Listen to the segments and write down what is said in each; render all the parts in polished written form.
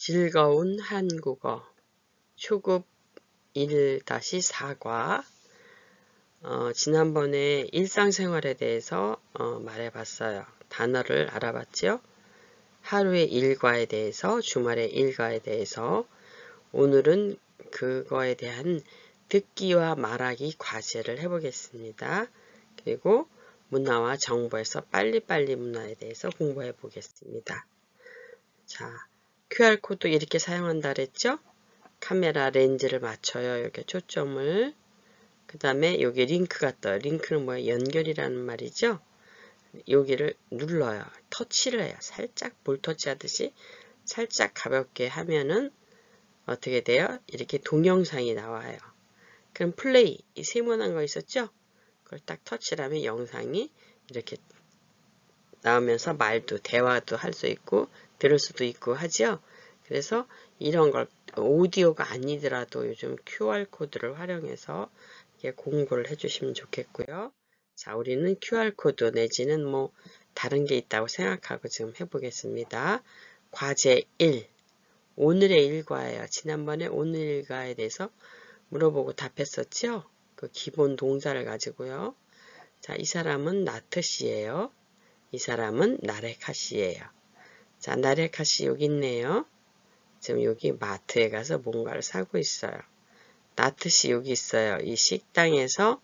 즐거운 한국어 초급 1-4과 지난번에 일상생활에 대해서 말해봤어요. 단어를 알아봤죠? 하루의 일과에 대해서, 주말의 일과에 대해서. 오늘은 그거에 대한 듣기와 말하기 과제를 해보겠습니다. 그리고 문화와 정보에서 빨리빨리 문화에 대해서 공부해 보겠습니다. 자, QR코드 이렇게 사용한다 그랬죠? 카메라 렌즈를 맞춰요. 이렇게 초점을. 그 다음에 여기 링크가 떠요. 링크는 뭐예요? 연결이라는 말이죠. 여기를 눌러요. 터치를 해요. 살짝 볼 터치하듯이 살짝 가볍게 하면은 어떻게 돼요? 이렇게 동영상이 나와요. 그럼 플레이, 이 세모난 거 있었죠? 그걸 딱 터치를 하면 영상이 이렇게 나오면서 말도, 대화도 할 수 있고 들을 수도 있고 하죠. 그래서 이런 걸 오디오가 아니더라도 요즘 QR코드를 활용해서 공부를 해주시면 좋겠고요. 자, 우리는 QR코드 내지는 뭐 다른 게 있다고 생각하고 지금 해보겠습니다. 과제 1. 오늘의 일과예요. 지난번에 오늘 일과에 대해서 물어보고 답했었죠? 그 기본 동사를 가지고요. 자, 이 사람은 나트 씨예요. 이 사람은 나레카 씨예요. 자, 나레카 씨 여기 있네요. 지금 여기 마트에 가서 뭔가를 사고 있어요. 나트 씨 여기 있어요. 이 식당에서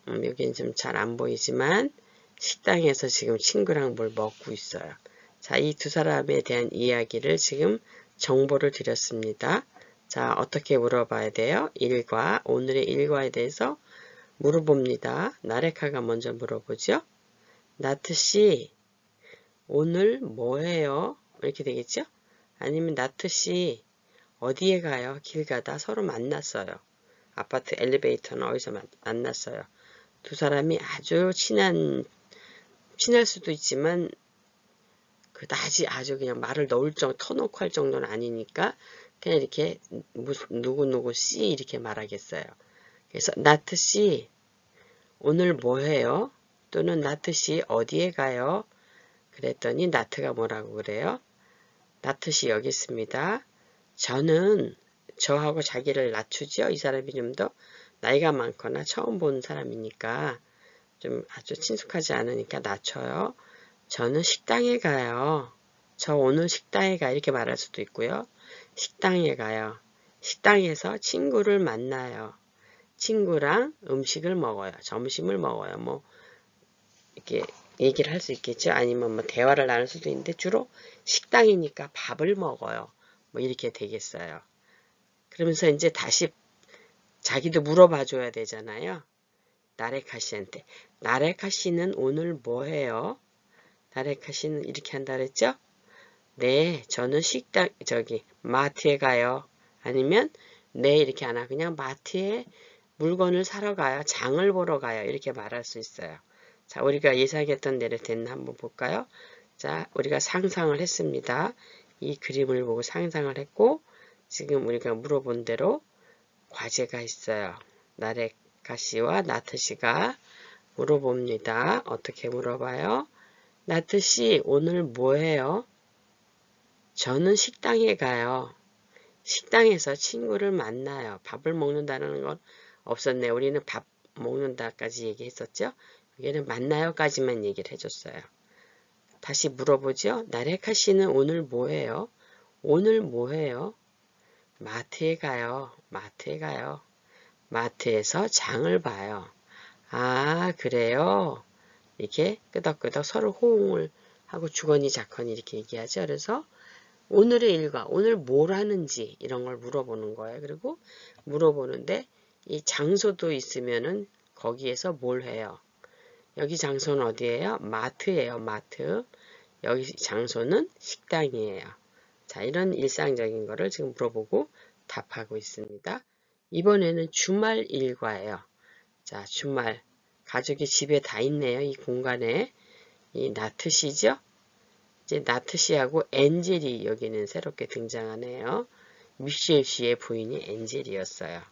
여기는 좀 잘 안 보이지만 식당에서 지금 친구랑 뭘 먹고 있어요. 자, 이 두 사람에 대한 이야기를 지금 정보를 드렸습니다. 자, 어떻게 물어봐야 돼요? 일과, 오늘의 일과에 대해서 물어봅니다. 나레카가 먼저 물어보죠. 나트 씨, 오늘 뭐해요? 이렇게 되겠죠? 아니면 나트 씨, 어디에 가요? 길 가다 서로 만났어요. 아파트 엘리베이터는 어디서 만났어요. 두 사람이 아주 친할 수도 있지만, 그다지 아주 그냥 말을 터놓고 할 정도는 아니니까, 그냥 이렇게, 누구누구 씨, 이렇게 말하겠어요. 그래서, 나트 씨, 오늘 뭐해요? 또는 나트 씨, 어디에 가요? 그랬더니, 나트가 뭐라고 그래요? 나트 씨 여기 있습니다. 저는 저하고 자기를 낮추죠. 이 사람이 좀 더 나이가 많거나 처음 보는 사람이니까 좀 아주 친숙하지 않으니까 낮춰요. 저는 식당에 가요. 저 오늘 식당에 가 이렇게 말할 수도 있고요. 식당에 가요. 식당에서 친구를 만나요. 친구랑 음식을 먹어요. 점심을 먹어요. 뭐 이렇게 얘기를 할 수 있겠죠. 아니면 뭐 대화를 나눌 수도 있는데 주로 식당이니까 밥을 먹어요. 뭐 이렇게 되겠어요. 그러면서 이제 다시 자기도 물어봐 줘야 되잖아요. 나레카 씨한테. 나레카 씨는 오늘 뭐 해요? 나레카 씨는 이렇게 한다 그랬죠? 네, 저는 마트에 가요. 아니면, 네, 이렇게 안 하고 그냥 마트에 물건을 사러 가요. 장을 보러 가요. 이렇게 말할 수 있어요. 자, 우리가 예상했던 대로 됐나 한번 볼까요? 자, 우리가 상상을 했습니다. 이 그림을 보고 상상을 했고, 지금 우리가 물어본 대로 과제가 있어요. 나레카 씨와 나트 씨가 물어봅니다. 어떻게 물어봐요? 나트 씨, 오늘 뭐 해요? 저는 식당에 가요. 식당에서 친구를 만나요. 밥을 먹는다는 건 없었네. 우리는 밥 먹는다까지 얘기했었죠. 여기는 만나요까지만 얘기를 해줬어요. 다시 물어보죠. 나레카 씨는 오늘 뭐 해요? 오늘 뭐 해요? 마트에 가요. 마트에 가요. 마트에서 장을 봐요. 아, 그래요? 이렇게 끄덕끄덕 서로 호응을 하고 주거니 작거니 이렇게 얘기하죠. 그래서 오늘의 일과 오늘 뭘 하는지 이런 걸 물어보는 거예요. 그리고 물어보는데 이 장소도 있으면은 거기에서 뭘 해요. 여기 장소는 어디예요? 마트예요. 마트. 여기 장소는 식당이에요. 자, 이런 일상적인 거를 지금 물어보고 답하고 있습니다. 이번에는 주말 일과예요. 자, 주말. 가족이 집에 다 있네요. 이 공간에. 이 나트시죠? 이제 나트시하고 엔젤이 여기는 새롭게 등장하네요. 미셸 씨의 부인이 엔젤이었어요.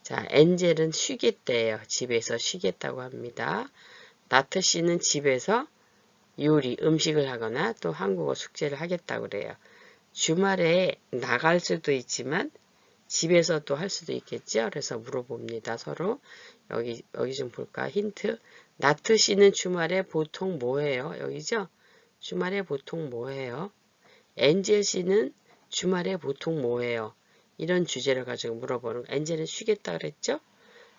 자, 엔젤은 쉬겠대요. 집에서 쉬겠다고 합니다. 나트시는 집에서 요리, 음식을 하거나 또 한국어 숙제를 하겠다고 그래요. 주말에 나갈 수도 있지만 집에서도 할 수도 있겠죠. 그래서 물어봅니다. 서로. 여기 좀 볼까? 힌트. 나트 씨는 주말에 보통 뭐 해요? 여기죠? 주말에 보통 뭐 해요? 엔젤 씨는 주말에 보통 뭐 해요? 이런 주제를 가지고 물어보는 거. 엔젤은 쉬겠다 그랬죠?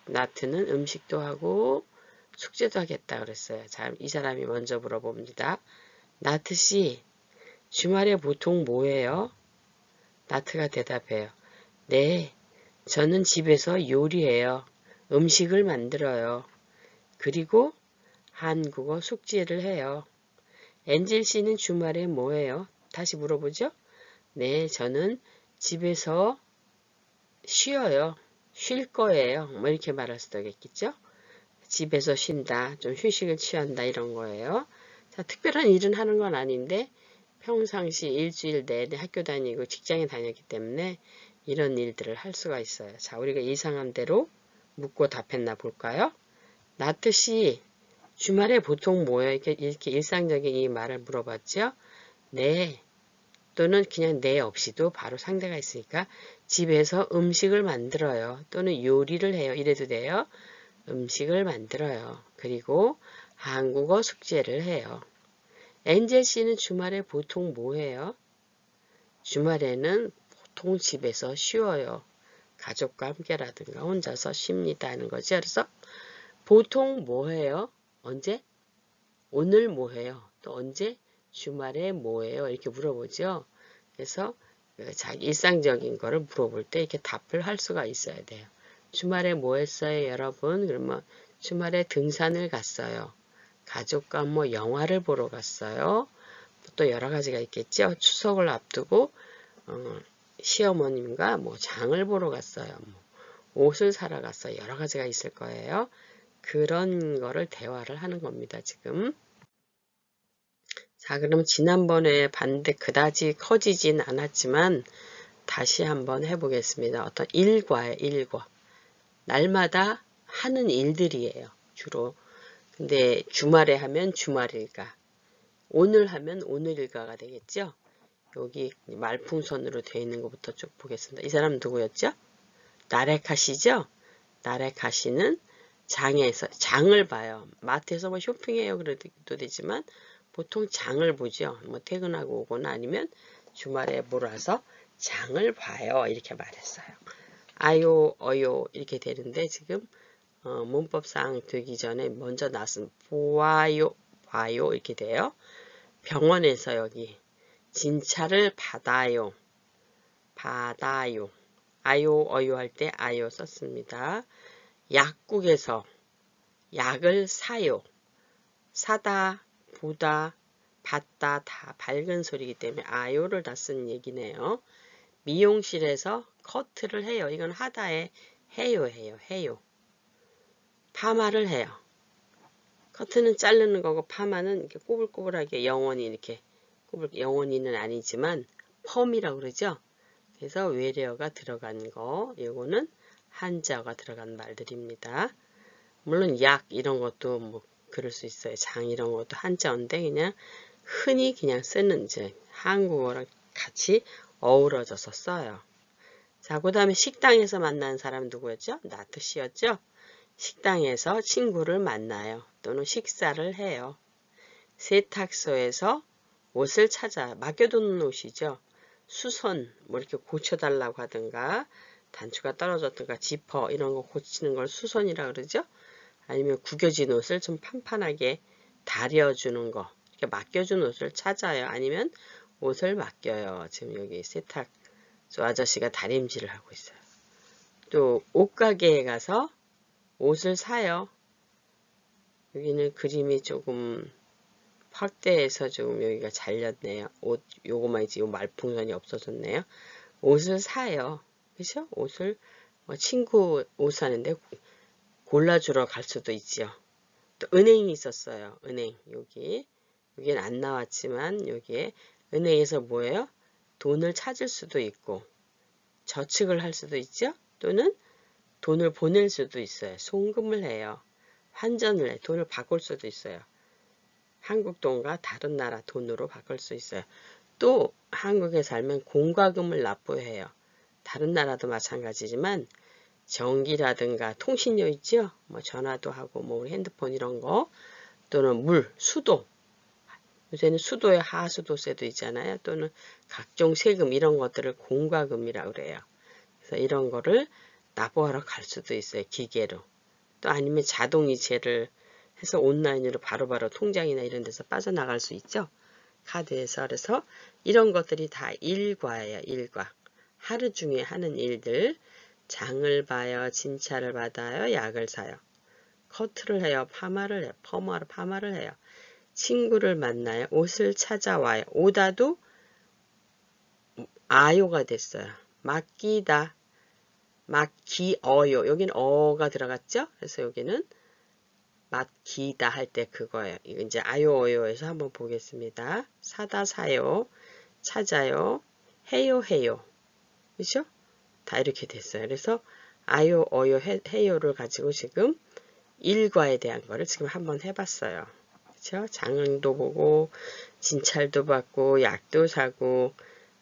나트는 음식도 하고 숙제도 하겠다 그랬어요. 자, 이 사람이 먼저 물어봅니다. 나트 씨, 주말에 보통 뭐 해요? 나트가 대답해요. 네, 저는 집에서 요리해요. 음식을 만들어요. 그리고 한국어 숙제를 해요. 엔젤 씨는 주말에 뭐 해요? 다시 물어보죠? 네, 저는 집에서 쉬어요. 쉴 거예요. 뭐 이렇게 말할 수도 있겠죠? 집에서 쉰다, 좀 휴식을 취한다 이런 거예요. 자, 특별한 일은 하는 건 아닌데 평상시 일주일 내내 학교 다니고 직장에 다녔기 때문에 이런 일들을 할 수가 있어요. 자, 우리가 예상한 대로 묻고 답했나 볼까요? 나트 씨, 주말에 보통 뭐예요? 이렇게 일상적인 이 말을 물어봤죠? 네, 또는 그냥 네 없이도 바로 상대가 있으니까 집에서 음식을 만들어요. 또는 요리를 해요. 이래도 돼요. 음식을 만들어요. 그리고 한국어 숙제를 해요. 엔젤 씨는 주말에 보통 뭐 해요? 주말에는 보통 집에서 쉬어요. 가족과 함께라든가 혼자서 쉽니다 하는 거죠. 그래서 보통 뭐 해요? 언제? 오늘 뭐 해요? 또 언제? 주말에 뭐 해요? 이렇게 물어보죠. 그래서 자기 일상적인 거를 물어볼 때 이렇게 답을 할 수가 있어야 돼요. 주말에 뭐 했어요, 여러분? 그러면 주말에 등산을 갔어요. 가족과 뭐 영화를 보러 갔어요. 또 여러 가지가 있겠죠. 추석을 앞두고 시어머님과 뭐 장을 보러 갔어요. 뭐 옷을 사러 갔어요. 여러 가지가 있을 거예요. 그런 거를 대화를 하는 겁니다, 지금. 자, 그럼 지난번에 봤는데 그다지 커지진 않았지만 다시 한번 해보겠습니다. 어떤 일과예요, 일과. 날마다 하는 일들이에요, 주로. 근데 주말에 하면 주말일가, 오늘 하면 오늘일가가 되겠죠? 여기 말풍선으로 되어 있는 것부터 쭉 보겠습니다. 이 사람 누구였죠? 나레카시죠? 나레카시는 장에서, 장을 봐요. 마트에서 뭐 쇼핑해요. 그래도 되지만 보통 장을 보죠. 뭐 퇴근하고 오거나 아니면 주말에 몰아서 장을 봐요. 이렇게 말했어요. 아요, 어요 이렇게 되는데 지금 문법상 되기 전에 먼저 나왔으면 보아요, 봐요 이렇게 돼요. 병원에서 여기 진찰을 받아요. 받아요. 아요, 어요 할 때 아요 썼습니다. 약국에서 약을 사요. 사다, 보다, 받다 다 밝은 소리이기 때문에 아요를 다 쓴 얘기네요. 미용실에서 커트를 해요. 이건 하다에 해요. 파마를 해요. 커트는 자르는 거고 파마는 이렇게 꼬불꼬불하게 영원히 이렇게 영원히는 아니지만 펌이라고 그러죠. 그래서 외래어가 들어간 거, 요거는 한자어가 들어간 말들입니다. 물론 약 이런 것도 뭐 그럴 수 있어요. 장 이런 것도 한자어인데 그냥 흔히 그냥 쓰는 이제 한국어랑 같이 어우러져서 써요. 자, 그 다음에 식당에서 만난 사람 누구였죠? 나트 씨였죠? 식당에서 친구를 만나요. 또는 식사를 해요. 세탁소에서 옷을 찾아 맡겨두는 옷이죠. 수선 뭐 이렇게 고쳐달라고 하든가 단추가 떨어졌든가 지퍼 이런 거 고치는 걸 수선이라 그러죠. 아니면 구겨진 옷을 좀 판판하게 다려주는 거 이렇게 맡겨준 옷을 찾아요. 아니면 옷을 맡겨요. 지금 여기 세탁소 아저씨가 다림질을 하고 있어요. 또 옷가게에 가서 옷을 사요. 여기는 그림이 조금 확대해서 좀 여기가 잘렸네요. 옷 요거만 이제 요 말풍선이 없어졌네요. 옷을 사요. 그죠? 옷을 친구 옷 사는데 골라주러 갈 수도 있죠. 또 은행이 있었어요. 은행 여기는 안 나왔지만 여기에 은행에서 뭐예요? 돈을 찾을 수도 있고 저축을 할 수도 있죠. 또는 돈을 보낼 수도 있어요. 송금을 해요. 환전을 해. 돈을 바꿀 수도 있어요. 한국 돈과 다른 나라 돈으로 바꿀 수 있어요. 또 한국에 살면 공과금을 납부해요. 다른 나라도 마찬가지지만 전기라든가 통신료 있죠? 뭐 전화도 하고 뭐 핸드폰 이런 거 또는 물, 수도 요새는 수도에 하수도세도 있잖아요. 또는 각종 세금 이런 것들을 공과금이라고 그래요. 그래서 이런 거를 납부하러 갈 수도 있어요. 기계로. 또 아니면 자동이체를 해서 온라인으로 바로바로 통장이나 이런 데서 빠져나갈 수 있죠. 카드에서. 그래서 이런 것들이 다 일과예요. 일과. 하루 중에 하는 일들. 장을 봐요. 진찰을 받아요. 약을 사요. 커트를 해요. 파마를 해요. 파마를 해요. 친구를 만나요. 옷을 찾아와요. 오다도 아요가 됐어요. 맡기다. 맡기어요. 여기는 어가 들어갔죠? 그래서 여기는 맡기다 할 때 그거예요. 이거 이제 아요어요에서 한번 보겠습니다. 사다 사요. 찾아요. 해요. 그죠? 다 이렇게 됐어요. 그래서 아요, 어요, 해요를 가지고 지금 일과에 대한 거를 지금 한번 해봤어요. 그렇죠? 장도 보고 진찰도 받고 약도 사고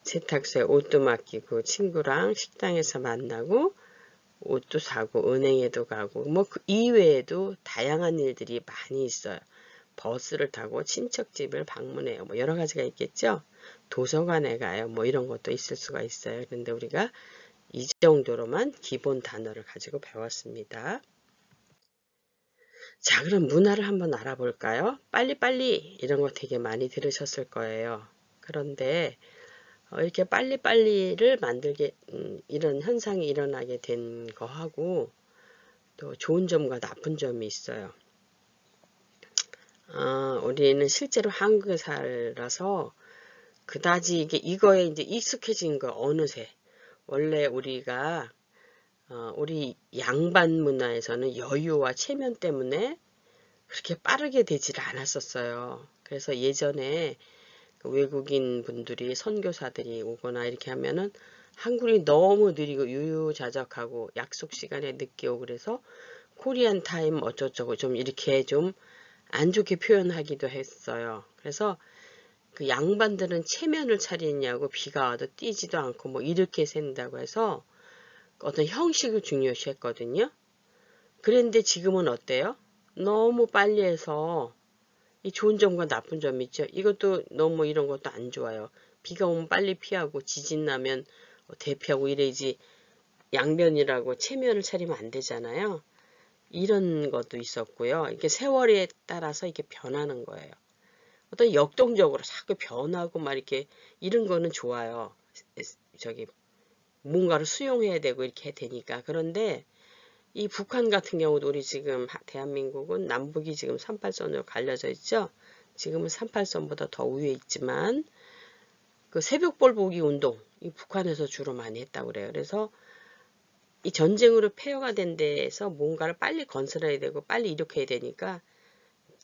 세탁소에 옷도 맡기고 친구랑 식당에서 만나고 옷도 사고 은행에도 가고 뭐 그 이외에도 다양한 일들이 많이 있어요. 버스를 타고 친척집을 방문해요. 뭐 여러 가지가 있겠죠. 도서관에 가요. 뭐 이런 것도 있을 수가 있어요. 그런데 우리가 이 정도로만 기본 단어를 가지고 배웠습니다. 자, 그럼 문화를 한번 알아볼까요? 빨리빨리 이런 거 되게 많이 들으셨을 거예요. 그런데 이렇게 빨리빨리를 만들게 이런 현상이 일어나게 된 거하고 또 좋은 점과 나쁜 점이 있어요. 우리는 실제로 한국에 살아서 그다지 이거에 이제 익숙해진 거 어느새 원래 우리가 우리 양반 문화에서는 여유와 체면 때문에 그렇게 빠르게 되질 않았었어요. 그래서 예전에 그 외국인 분들이 선교사들이 오거나 이렇게 하면은 한국이 너무 느리고 유유자적하고 약속 시간에 늦게 오고 그래서 코리안 타임 어쩌고저쩌고 좀 이렇게 좀 안 좋게 표현하기도 했어요. 그래서 그 양반들은 체면을 차리냐고 비가 와도 뛰지도 않고 뭐 이렇게 샌다고 해서 어떤 형식을 중요시했거든요. 그런데 지금은 어때요? 너무 빨리 해서 이 좋은 점과 나쁜 점이 있죠. 이것도 너무 이런 것도 안 좋아요. 비가 오면 빨리 피하고 지진 나면 대피하고 이래야지 양면이라고 체면을 차리면 안 되잖아요. 이런 것도 있었고요. 이게 세월에 따라서 이렇게 변하는 거예요. 어떤 역동적으로 자꾸 변하고 막 이렇게 이런 거는 좋아요. 저기 뭔가를 수용해야 되고 이렇게 되니까. 그런데 이 북한 같은 경우도 우리 지금 대한민국은 남북이 지금 38선으로 갈려져 있죠. 지금은 38선보다 더 위에 있지만 그 새벽볼 보기 운동 이 북한에서 주로 많이 했다고 그래요. 그래서 이 전쟁으로 폐허가 된 데에서 뭔가를 빨리 건설해야 되고 빨리 일으켜야 되니까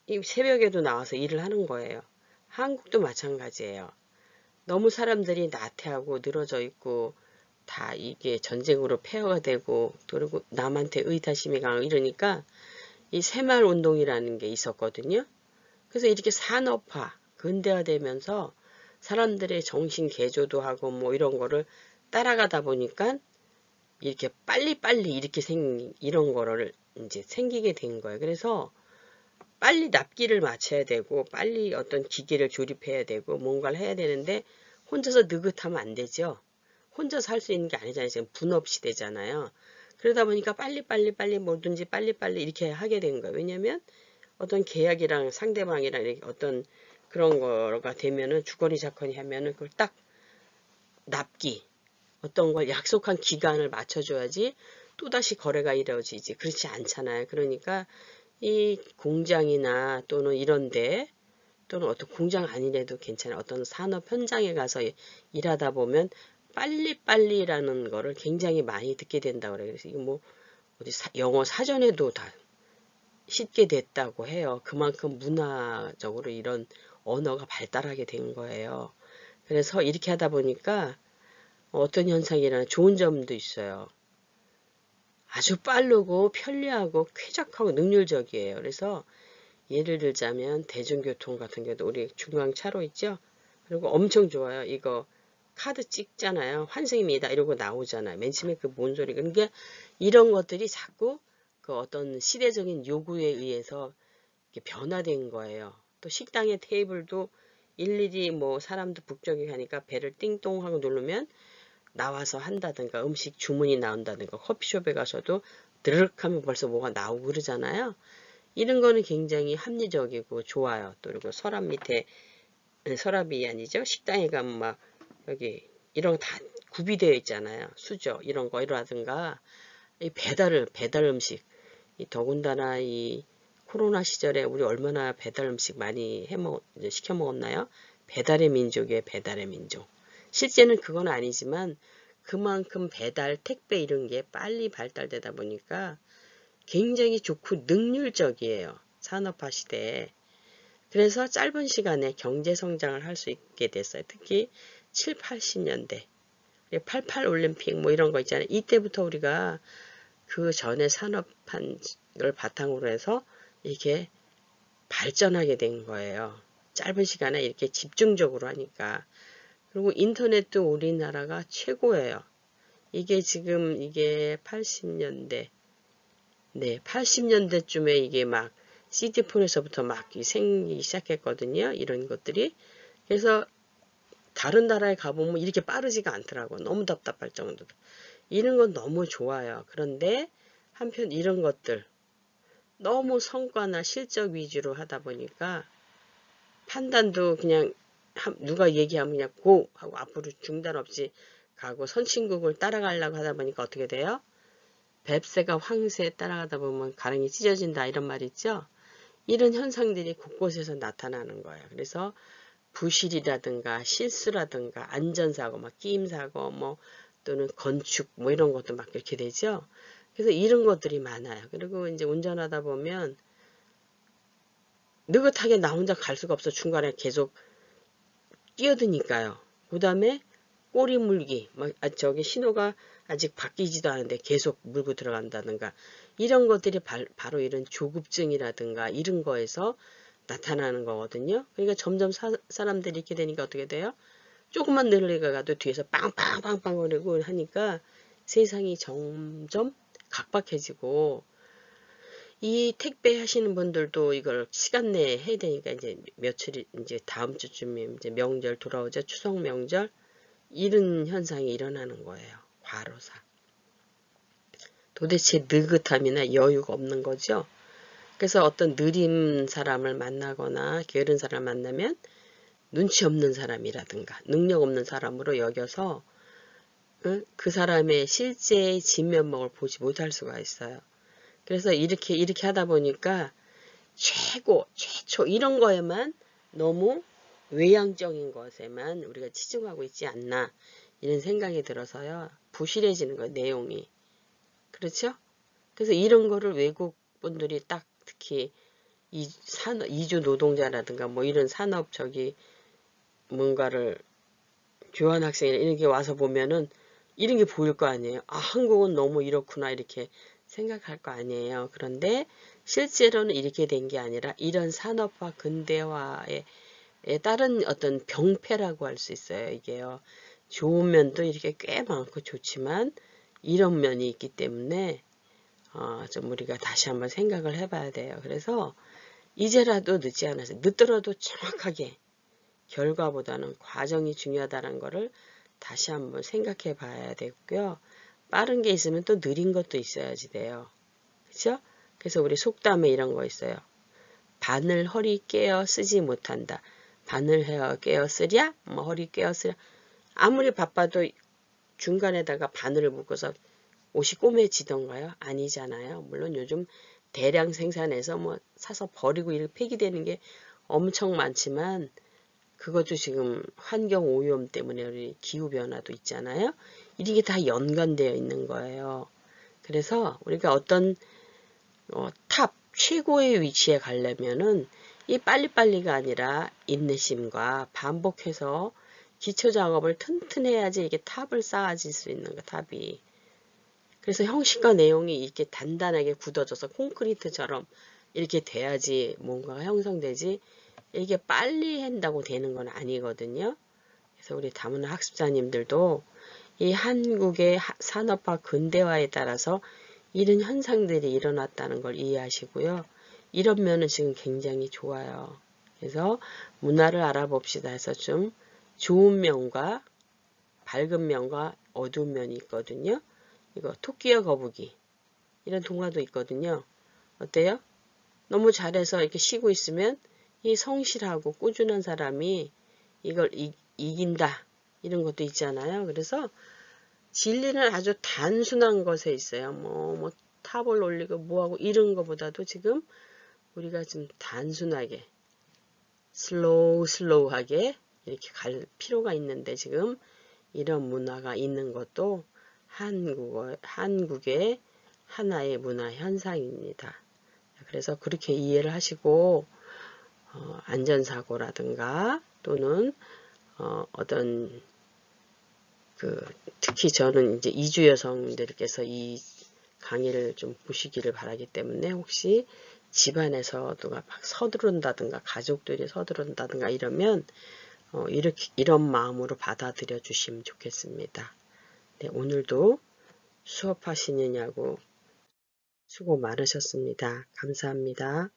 이 새벽에도 나와서 일을 하는 거예요. 한국도 마찬가지예요. 너무 사람들이 나태하고 늘어져 있고 다 이게 전쟁으로 폐허가 되고 그리고 남한테 의타심이 강하고 이러니까 이 새마을운동이라는 게 있었거든요. 그래서 이렇게 산업화, 근대화되면서 사람들의 정신 개조도 하고 뭐 이런 거를 따라가다 보니까 이렇게 빨리빨리 이렇게 이런 거를 이제 생기게 된 거예요. 그래서 빨리 납기를 맞춰야 되고 빨리 어떤 기계를 조립해야 되고 뭔가를 해야 되는데 혼자서 느긋하면 안 되죠. 혼자서 할 수 있는 게 아니잖아요. 지금 분업 시대잖아요. 그러다 보니까 빨리 뭐든지 빨리 이렇게 하게 된 거예요. 왜냐면 어떤 계약이랑 상대방이랑 이렇게 어떤 그런 거가 되면은 주거니 잡거니 하면은 그걸 딱 납기 어떤 걸 약속한 기간을 맞춰줘야지 또다시 거래가 이루어지지. 그렇지 않잖아요. 그러니까 이 공장이나 또는 이런데 또는 어떤 공장 아니래도 괜찮아요. 어떤 산업 현장에 가서 일하다 보면 빨리빨리라는 거를 굉장히 많이 듣게 된다고 그래요. 그래서 이거 뭐 어디 영어 사전에도 다 쉽게 됐다고 해요. 그만큼 문화적으로 이런 언어가 발달하게 된 거예요. 그래서 이렇게 하다 보니까 어떤 현상이라는 좋은 점도 있어요. 아주 빠르고 편리하고 쾌적하고 능률적이에요. 그래서 예를 들자면 대중교통 같은 경우도 우리 중앙차로 있죠. 그리고 엄청 좋아요. 이거 카드 찍잖아요. 환승입니다. 이러고 나오잖아요. 맨 처음에 그 뭔 소리. 그러니까 이런 것들이 자꾸 그 어떤 시대적인 요구에 의해서 이렇게 변화된 거예요. 또 식당의 테이블도 일일이 뭐 사람도 북적이 하니까 배를 띵동 하고 누르면 나와서 한다든가 음식 주문이 나온다든가 커피숍에 가서도 드르륵 하면 벌써 뭐가 나오고 그러잖아요. 이런 거는 굉장히 합리적이고 좋아요. 또 그리고 서랍 밑에 서랍이 아니죠. 식당에 가면 막 여기 이런 거 다 구비되어 있잖아요. 수저 이런 거 이라든가 이 배달 음식 이 더군다나 이 코로나 시절에 우리 얼마나 배달 음식 많이 이제 시켜 먹었나요? 배달의 민족이에요. 배달의 민족. 실제는 그건 아니지만 그만큼 배달, 택배 이런 게 빨리 발달되다 보니까 굉장히 좋고 능률적이에요. 산업화 시대에. 그래서 짧은 시간에 경제 성장을 할 수 있게 됐어요. 특히 7, 80년대. 88 올림픽 뭐 이런 거 있잖아요. 이때부터 우리가 그 전에 산업한을 바탕으로 해서 이게 발전하게 된 거예요. 짧은 시간에 이렇게 집중적으로 하니까. 그리고 인터넷도 우리나라가 최고예요. 이게 지금 이게 80년대, 네, 80년대쯤에 이게 막 CD폰에서부터 막 생기기 시작했거든요. 이런 것들이. 그래서 다른 나라에 가보면 이렇게 빠르지가 않더라고. 너무 답답할 정도로. 이런 건 너무 좋아요. 그런데 한편 이런 것들 너무 성과나 실적 위주로 하다 보니까 판단도 그냥 누가 얘기하면 그냥 고 하고 앞으로 중단 없이 가고 선진국을 따라가려고 하다 보니까 어떻게 돼요? 뱁새가 황새에 따라가다 보면 가랑이 찢어진다 이런 말 있죠? 이런 현상들이 곳곳에서 나타나는 거예요. 그래서 부실이라든가 실수라든가 안전사고, 막 끼임사고, 뭐 또는 건축 뭐 이런 것도 막 이렇게 되죠. 그래서 이런 것들이 많아요. 그리고 이제 운전하다 보면 느긋하게 나 혼자 갈 수가 없어. 중간에 계속 뛰어드니까요. 그 다음에 꼬리 물기, 막 저기 신호가 아직 바뀌지도 않은데 계속 물고 들어간다든가 이런 것들이 바로 이런 조급증이라든가 이런 거에서 나타나는 거거든요. 그러니까 점점 사람들이 이렇게 되니까 어떻게 돼요? 조금만 내려가도 뒤에서 빵빵빵빵 거리고 하니까 세상이 점점 각박해지고 이 택배 하시는 분들도 이걸 시간 내에 해야 되니까 이제 며칠이 이제 다음 주쯤에 이제 명절 돌아오죠. 추석 명절 이런 현상이 일어나는 거예요. 과로사. 도대체 느긋함이나 여유가 없는 거죠. 그래서 어떤 느린 사람을 만나거나 게으른 사람을 만나면 눈치 없는 사람이라든가 능력 없는 사람으로 여겨서 그 사람의 실제의 진면목을 보지 못할 수가 있어요. 그래서 이렇게 하다 보니까 최초 이런 거에만 너무 외향적인 것에만 우리가 치중하고 있지 않나 이런 생각이 들어서요. 부실해지는 거예요. 내용이. 그렇죠? 그래서 이런 거를 외국 분들이 딱 특히 이주 노동자라든가 뭐 이런 산업 뭔가를 교환학생이나 이런 게 와서 보면은 이런 게 보일 거 아니에요. 아, 한국은 너무 이렇구나 이렇게 생각할 거 아니에요. 그런데 실제로는 이렇게 된 게 아니라 이런 산업화 근대화에 따른 어떤 병폐라고 할 수 있어요. 이게요. 좋은 면도 이렇게 꽤 많고 좋지만 이런 면이 있기 때문에 좀 우리가 다시 한번 생각을 해봐야 돼요. 그래서 이제라도 늦지 않아서 늦더라도 정확하게 결과보다는 과정이 중요하다는 거를 다시 한번 생각해 봐야 되고요. 빠른 게 있으면 또 느린 것도 있어야지 돼요. 그렇죠? 그래서 우리 속담에 이런 거 있어요. 바늘 허리 깨어 쓰지 못한다. 바늘 깨어 쓰랴? 뭐 허리 깨어 쓰랴? 아무리 바빠도 중간에다가 바늘을 묶어서 옷이 꼬매지던가요? 아니잖아요. 물론 요즘 대량 생산해서 뭐 사서 버리고 이렇게 폐기되는 게 엄청 많지만 그것도 지금 환경 오염 때문에 우리 기후변화도 있잖아요. 이게 다 연관되어 있는 거예요. 그래서 우리가 어떤 탑 최고의 위치에 가려면은 이 빨리빨리가 아니라 인내심과 반복해서 기초 작업을 튼튼해야지 이게 탑을 쌓아질 수 있는 거 탑이. 그래서 형식과 내용이 이렇게 단단하게 굳어져서 콘크리트처럼 이렇게 돼야지 뭔가가 형성되지. 이게 빨리 한다고 되는 건 아니거든요. 그래서 우리 다문화 학습자님들도 이 한국의 산업화 근대화에 따라서 이런 현상들이 일어났다는 걸 이해하시고요. 이런 면은 지금 굉장히 좋아요. 그래서 문화를 알아봅시다 해서 좀 좋은 면과 밝은 면과 어두운 면이 있거든요. 이거 토끼와 거북이 이런 동화도 있거든요. 어때요? 너무 잘해서 이렇게 쉬고 있으면 이 성실하고 꾸준한 사람이 이걸 이긴다 이런 것도 있잖아요. 그래서 진리는 아주 단순한 것에 있어요. 뭐 탑을 올리고 뭐하고 이런 것보다도 지금 우리가 좀 단순하게 슬로우하게 이렇게 갈 필요가 있는데 지금 이런 문화가 있는 것도 한국의 하나의 문화 현상입니다. 그래서 그렇게 이해를 하시고 안전사고라든가 또는 어떤 특히 저는 이제 이주 여성들께서 이 강의를 좀 보시기를 바라기 때문에 혹시 집안에서 누가 막 서두른다든가 가족들이 서두른다든가 이러면 이런 마음으로 받아들여 주시면 좋겠습니다. 네, 오늘도 수업하시느냐고 수고 많으셨습니다. 감사합니다.